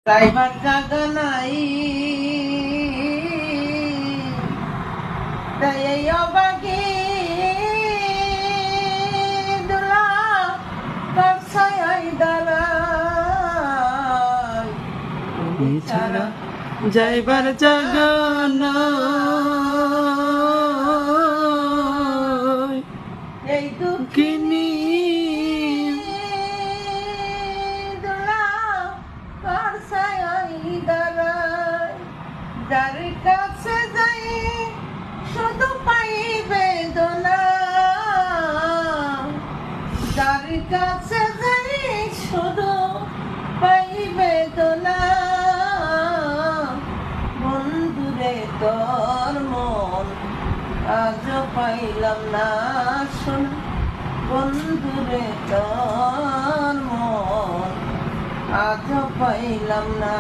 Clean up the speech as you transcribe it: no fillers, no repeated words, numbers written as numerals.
Driver জাগা নাই এই অবাগি দুলা কারসাই দাঁড়াই ছাড়া যাইবার জাগা নাই এই দুঃখিনী যার কাছে যাই শুধু পাই বেদনা, যার কাছে যাই শুধু পাই বেদনা। বন্ধুরে তোর মন আজ পাইলাম না শোন, বন্ধুরে তোর মন আজ পাইলাম না।